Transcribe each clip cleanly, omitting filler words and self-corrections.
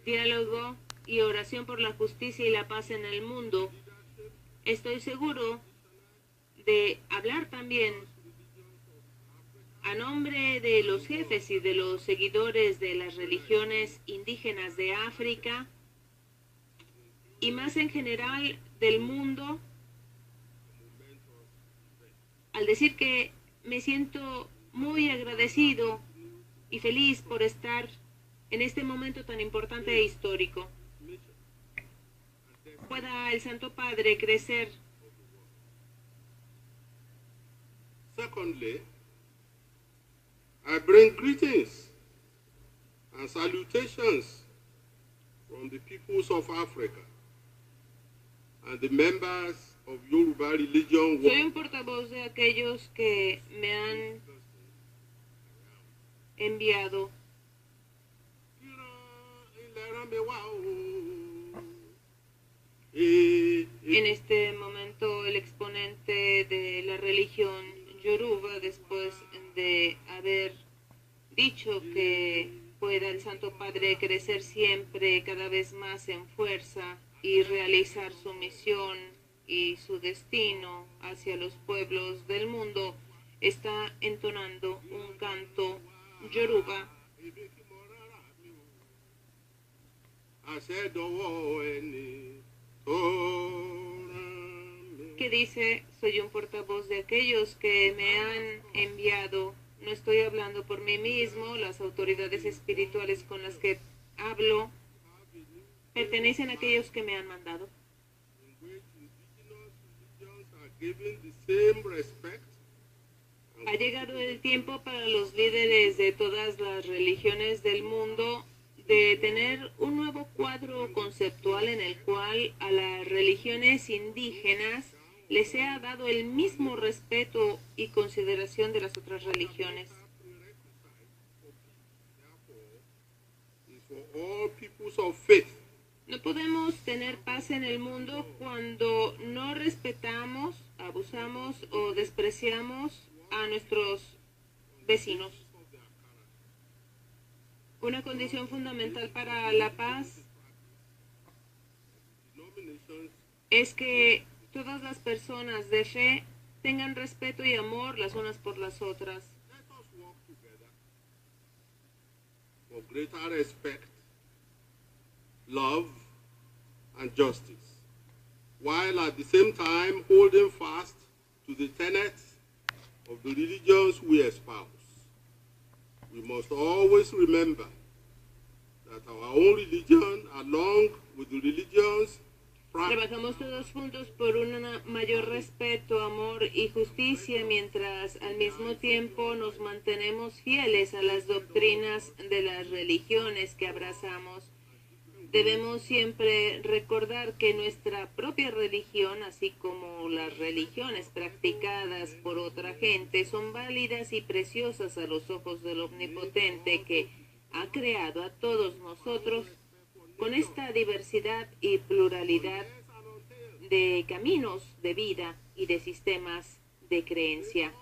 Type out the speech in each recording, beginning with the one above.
diálogo y oración por la justicia y la paz en el mundo. Estoy seguro de hablar también a nombre de los jefes y de los seguidores de las religiones indígenas de África y más en general del mundo, al decir que me siento muy agradecido y feliz por estar en este momento tan importante e histórico. Pueda el Santo Padre crecer. Secondly, I bring greetings and salutations from the peoples of Africa and the members of Yoruba religion. Soy un portavoz de aquellos que me han enviado. En este momento el exponente de la religión Yoruba, después de haber dicho que pueda el Santo Padre crecer siempre cada vez más en fuerza y realizar su misión y su destino hacia los pueblos del mundo, está entonando un canto Yoruba que dice: soy un portavoz de aquellos que me han enviado. No estoy hablando por mí mismo, las autoridades espirituales con las que hablo pertenecen a aquellos que me han mandado. Ha llegado el tiempo para los líderes de todas las religiones del mundo de tener un nuevo cuadro conceptual en el cual a las religiones indígenas les sea dado el mismo respeto y consideración de las otras religiones. No podemos tener paz en el mundo cuando no respetamos, abusamos o despreciamos a nuestros vecinos. Una condición fundamental para la paz es que todas las personas de fe tengan respeto y amor las unas por las otras. For greater respect, love, and justice, while at the same time holding fast to the tenets of the religions we espouse. We must always remember that our own religion, along with the religions, trabajamos todos juntos por un mayor respeto, amor y justicia, mientras al mismo tiempo nos mantenemos fieles a las doctrinas de las religiones que abrazamos. Debemos siempre recordar que nuestra propia religión, así como las religiones practicadas por otra gente, son válidas y preciosas a los ojos del Omnipotente, que ha creado a todos nosotros con esta diversidad y pluralidad de caminos de vida y de sistemas de creencia.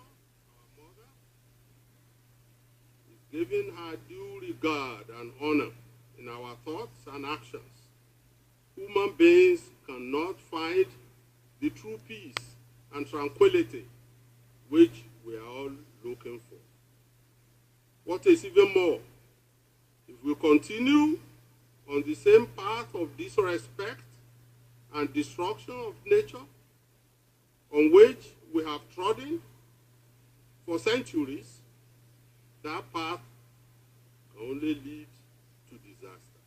Giving her due regard and honor in our thoughts and actions, human beings cannot find the true peace and tranquility which we are all looking for. What is even more, if we continue on the same path of disrespect and destruction of nature on which we have trodden for centuries, that path can only lead to disaster.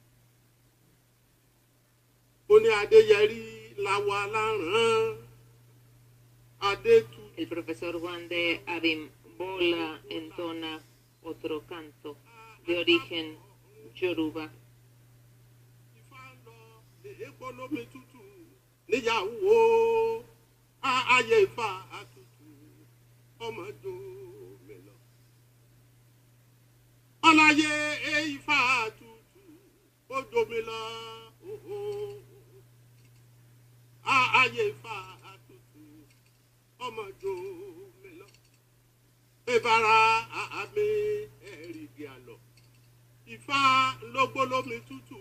El profesor Juan de Abimbola entona otro canto de origen Yoruba. Alaye Ifá tutù, ó domi lọ, ayé Ifá tutù, ọmọ domi lọ. Ebara àmì ẹ̀rìgì àlọ́, Ifá ló gbólómi tutù,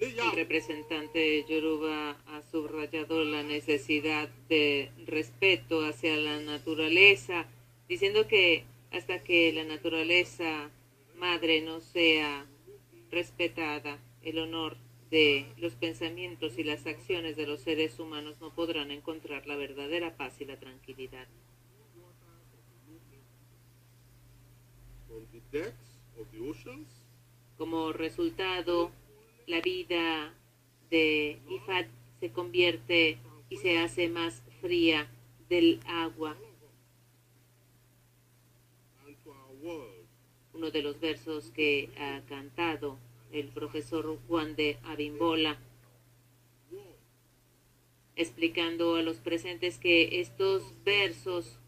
El representante Yoruba ha subrayado la necesidad de respeto hacia la naturaleza, diciendo que hasta que la naturaleza madre no sea respetada, el honor de los pensamientos y las acciones de los seres humanos no podrán encontrar la verdadera paz y la tranquilidad. Como resultado, la vida de Ifat se convierte y se hace más fría del agua. Uno de los versos que ha cantado el profesor Juan de Abimbola, explicando a los presentes que estos versos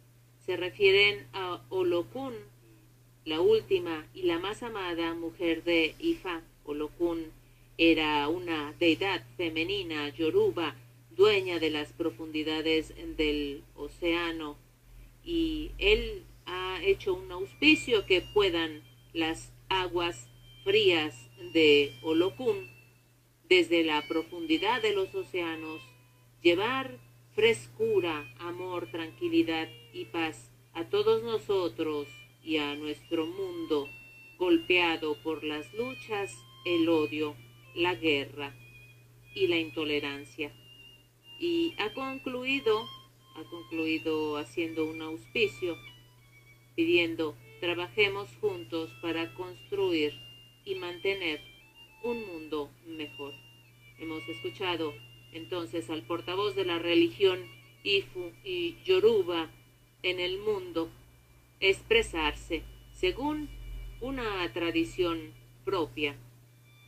se refieren a Olokun, la última y la más amada mujer de Ifa. Olokun era una deidad femenina yoruba, dueña de las profundidades del océano, y él ha hecho un auspicio que puedan las aguas frías de Olokun, desde la profundidad de los océanos, llevar frescura, amor, tranquilidad y paz a todos nosotros y a nuestro mundo golpeado por las luchas, el odio, la guerra y la intolerancia. Y ha concluido haciendo un auspicio, pidiendo: trabajemos juntos para construir y mantener un mundo mejor. Hemos escuchado entonces al portavoz de la religión Ifu y Yoruba en el mundo expresarse según una tradición propia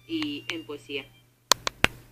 y en poesía.